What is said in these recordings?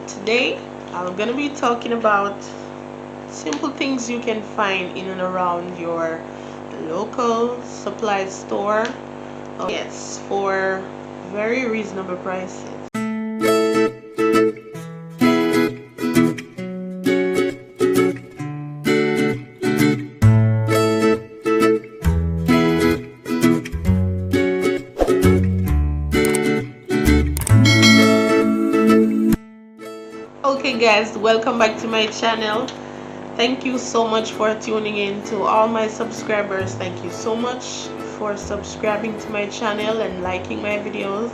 Today I'm gonna be talking about simple things you can find in and around your local supply store. Yes, for very reasonable prices. Okay guys, welcome back to my channel. Thank you so much for tuning in. To all my subscribers, thank you so much for subscribing to my channel and liking my videos.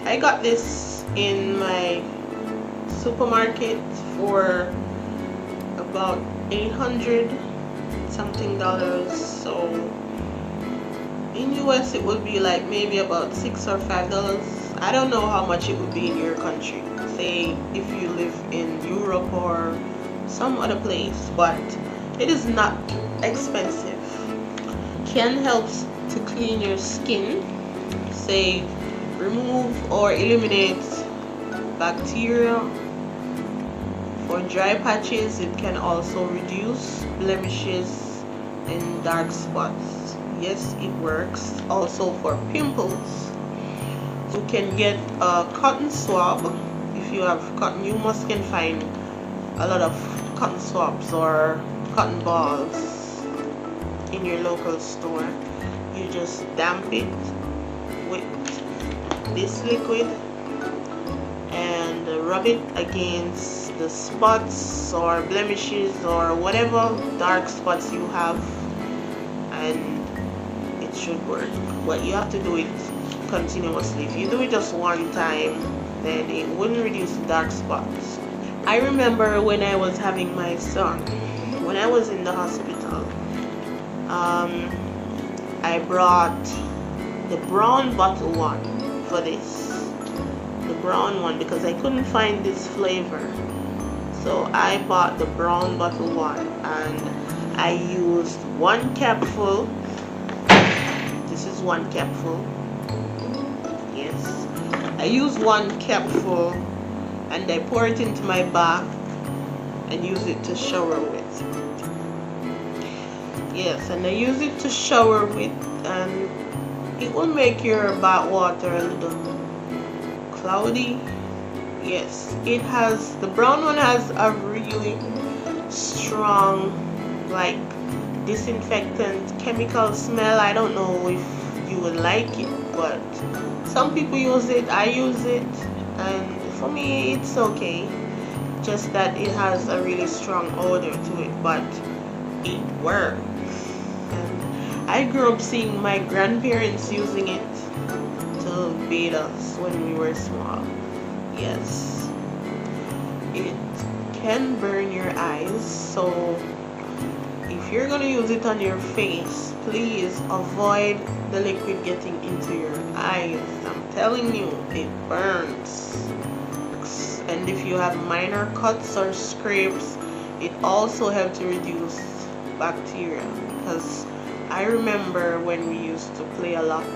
I got this in my supermarket for about 800 something dollars, so in US it would be like maybe about $6 or $5. I don't know how much it would be in your country, say if you live in Europe or some other place, but it is not expensive. Can help to clean your skin, say remove or eliminate bacteria. For dry patches, it can also reduce blemishes and dark spots. Yes, it works. Also for pimples, you can get a cotton swab. If you have cotton, you can find a lot of cotton swabs or cotton balls in your local store. You just damp it with this liquid and rub it against the spots or blemishes or whatever dark spots you have, and it should work. But you have to do it continuously. If you do it just one time, then it wouldn't reduce the dark spots. I remember when I was having my son, when I was in the hospital, I brought the brown bottle one for this, the brown one, because I couldn't find this flavor. So I bought the brown bottle one and I used one capful. This is one capful. Yes, I used one capful and I pour it into my bath and use it to shower with. Yes, and I use it to shower with, and it will make your bath water a little cloudy. Yes, it has, the brown one has a really strong, like, disinfectant chemical smell. I don't know if you would like it, but some people use it. I use it, and for me it's okay, just that it has a really strong odor to it, but it works. And I grew up seeing my grandparents using it to bathe us when we were small. Yes, it can burn your eyes, so if you're gonna use it on your face, please avoid the liquid getting into your eyes. I'm telling you, it burns. And if you have minor cuts or scrapes, it also helps to reduce bacteria, because I remember when we used to play a lot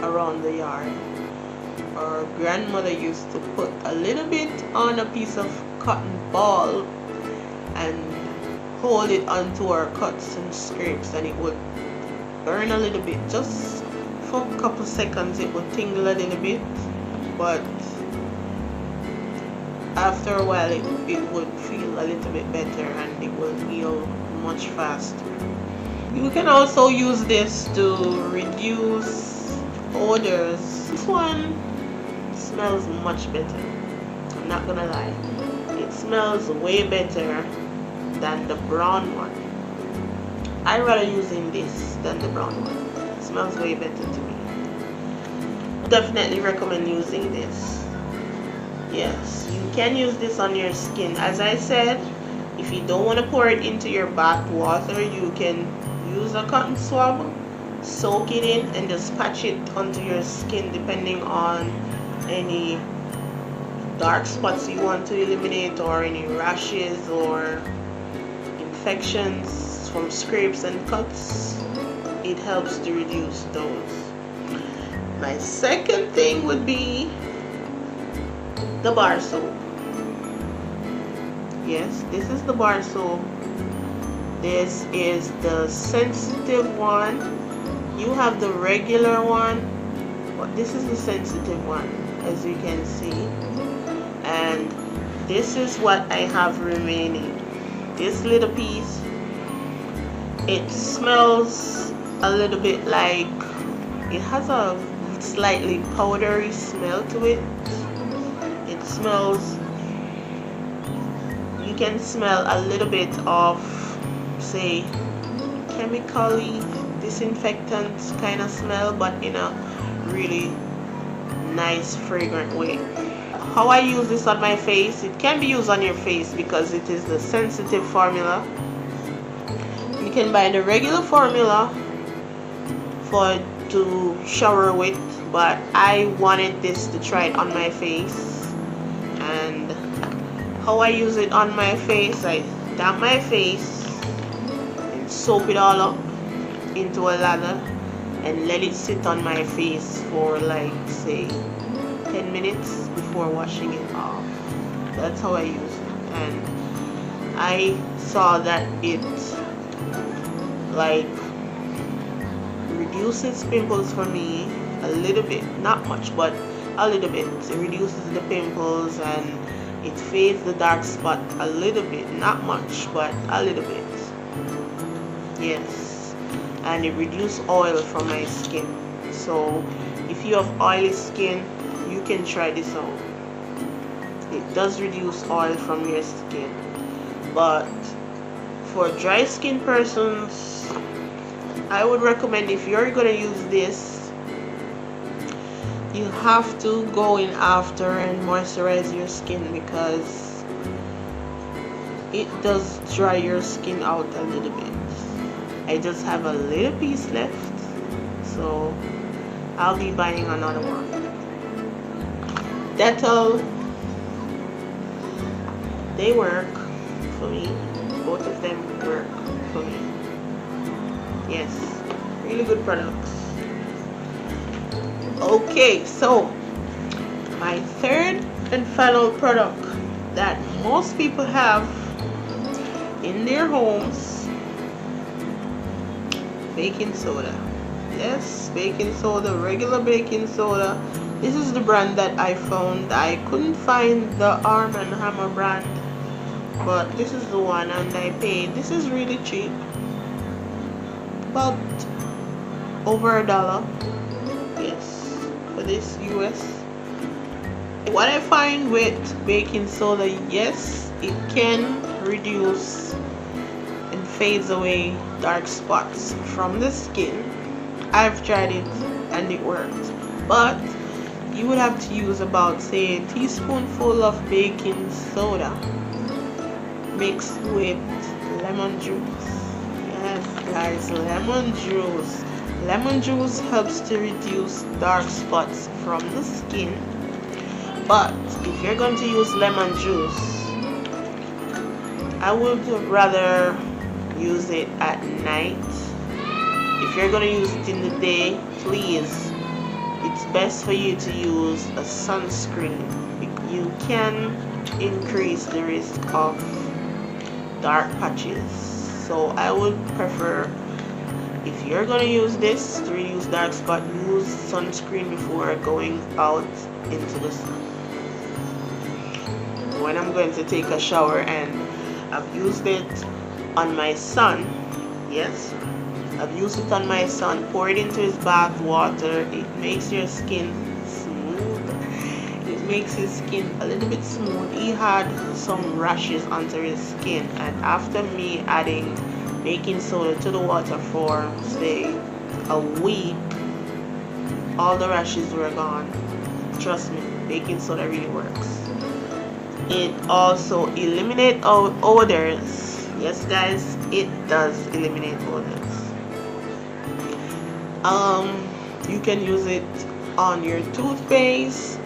around the yard, our grandmother used to put a little bit on a piece of cotton ball and hold it onto our cuts and scrapes, and it would burn a little bit. Just for a couple seconds it would tingle a little bit, but after a while it would feel a little bit better and it will heal much faster. You can also use this to reduce odors. This one smells much better, I'm not gonna lie. It smells way better than the brown one. I'd rather using this than the brown one. It smells way better to me. Definitely recommend using this. Yes, you can use this on your skin. As I said, if you don't want to pour it into your bath water, you can use a cotton swab, soak it in, and just patch it onto your skin depending on any dark spots you want to eliminate, or any rashes or infections from scrapes and cuts. It helps to reduce those. My second thing would be the bar soap. Yes, this is the bar soap. This is the sensitive one. You have the regular one, but this is the sensitive one, as you can see. And this is what I have remaining. This little piece, it smells a little bit like, it has a slightly powdery smell to it. It smells, you can smell a little bit of, say, chemically disinfectant kind of smell, but in a really nice fragrant way. How I use this on my face, it can be used on your face because it is the sensitive formula. You can buy the regular formula to shower with, but I wanted this to try it on my face. And how I use it on my face, I damp my face and soap it all up into a lather and let it sit on my face for like, say, 10 minutes before washing it off. That's how I use it, and I saw that it like reduces pimples for me a little bit, not much, but a little bit. It reduces the pimples and it fades the dark spot a little bit, not much, but a little bit. Yes, and it reduces oil from my skin. So if you have oily skin, you can try this out. It does reduce oil from your skin, but for dry skin persons, I would recommend, if you're gonna use this, you have to go in after and moisturize your skin, because it does dry your skin out a little bit. I just have a little piece left, so I'll be buying another one. Dettol, they work for me. Both of them work for me. Yes, really good products. Okay, so my third and final product that most people have in their homes, baking soda. Yes, baking soda, regular baking soda. This is the brand that I found. I couldn't find the Arm & Hammer brand, but this is the one, and I paid, this is really cheap, about over $1. Yes, for this US. What I find with baking soda, yes, it can reduce and fades away dark spots from the skin. I've tried it and it worked, but you would have to use about, say, a teaspoonful of baking soda mixed with lemon juice. Yes guys, lemon juice. Lemon juice helps to reduce dark spots from the skin, but if you're going to use lemon juice, I would rather use it at night. If you're going to use it in the day, please, it's best for you to use a sunscreen. You can increase the risk of dark patches. So I would prefer, if you're going to use this to reduce dark spot, use sunscreen before going out into the sun. When I'm going to take a shower, and I've used it on my son, yes, I've used it on my son, pour it into his bath water. It makes your skin smooth. It makes his skin a little bit smooth. He had some rashes onto his skin, and after me adding baking soda to the water for, say, a week, all the rashes were gone. Trust me, baking soda really works. It also eliminates odors. Yes guys, it does eliminate odors. You can use it on your toothpaste.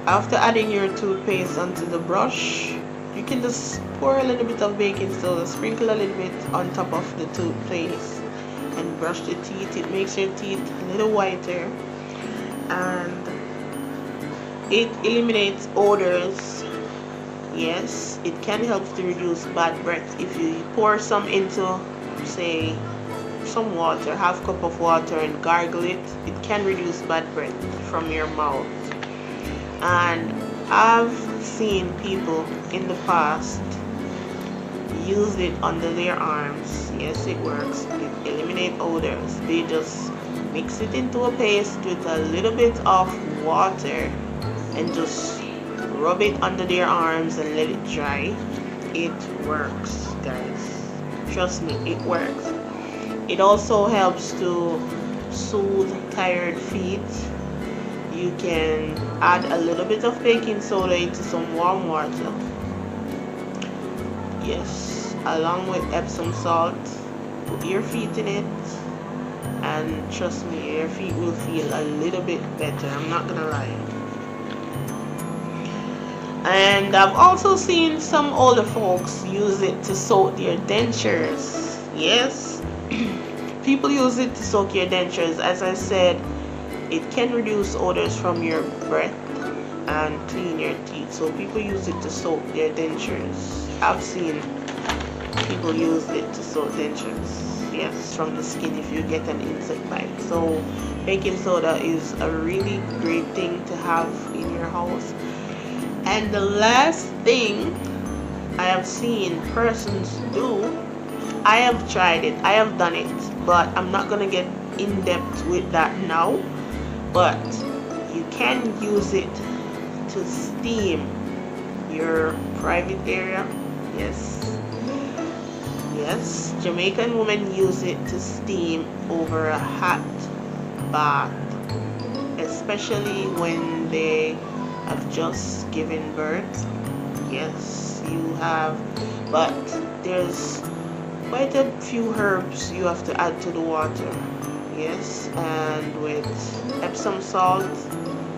After adding your toothpaste onto the brush, you can just pour a little bit of baking soda, sprinkle a little bit on top of the toothpaste, and brush the teeth. It makes your teeth a little whiter, and It eliminates odors. Yes, it can help to reduce bad breath. If you pour some into, say, some water, half cup of water, and gargle it, it can reduce bad breath from your mouth. And I've seen people in the past use it under their arms. Yes, it works. It eliminates odors. They just mix it into a paste with a little bit of water and just rub it under their arms and let it dry. It works, guys. Trust me, it works. It also helps to soothe tired feet. You can add a little bit of baking soda into some warm water. Yes, along with Epsom salt. Put your feet in it, and trust me, your feet will feel a little bit better. I'm not gonna lie. And I've also seen some older folks use it to soak their dentures. Yes, people use it to soak your dentures. As I said, it can reduce odors from your breath and clean your teeth. So people use it to soak their dentures. I've seen people use it to soak dentures. Yes, from the skin if you get an insect bite. So baking soda is a really great thing to have in your house. And the last thing I have seen persons do, I have tried it, I have done it, but I'm not gonna get in depth with that now. But you can use it to steam your private area. Yes, Jamaican women use it to steam over a hot bath, especially when they have just given birth. Yes, you have, but there's quite a few herbs you have to add to the water. Yes, and with Epsom salt,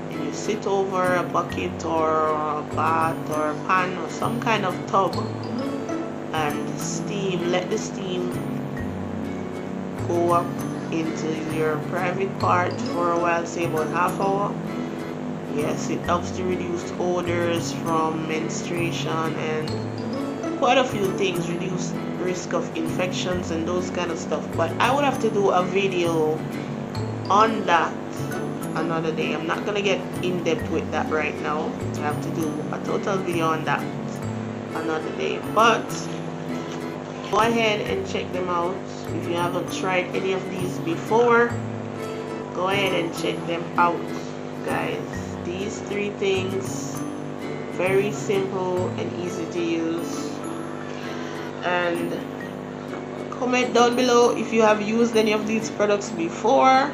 and you sit over a bucket or a bath or a pan or some kind of tub and steam. Let the steam go up into your private part for a while, say about half hour. Yes, it helps to reduce odors from menstruation and quite a few things, reduce risk of infections and those kind of stuff. But I would have to do a video on that another day. I'm not gonna get in depth with that right now. I have to do a total video on that another day. But go ahead and check them out. If you haven't tried any of these before, go ahead and check them out, guys. These 3 things, very simple and easy to use. And comment down below if you have used any of these products before.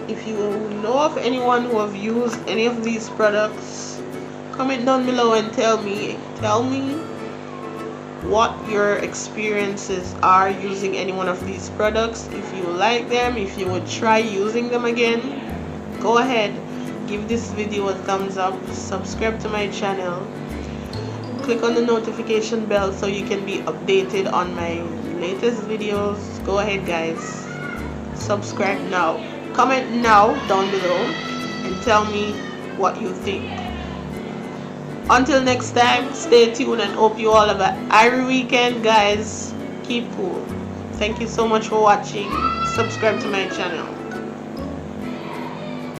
If you know of anyone who have used any of these products, comment down below and tell me what your experiences are using any one of these products. If you like them, if you would try using them again, go ahead, give this video a thumbs up, subscribe to my channel, click on the notification bell so you can be updated on my latest videos. Go ahead, guys, subscribe now, comment now down below and tell me what you think. Until next time, stay tuned and hope you all have an airy weekend, guys. Keep cool. Thank you so much for watching. Subscribe to my channel.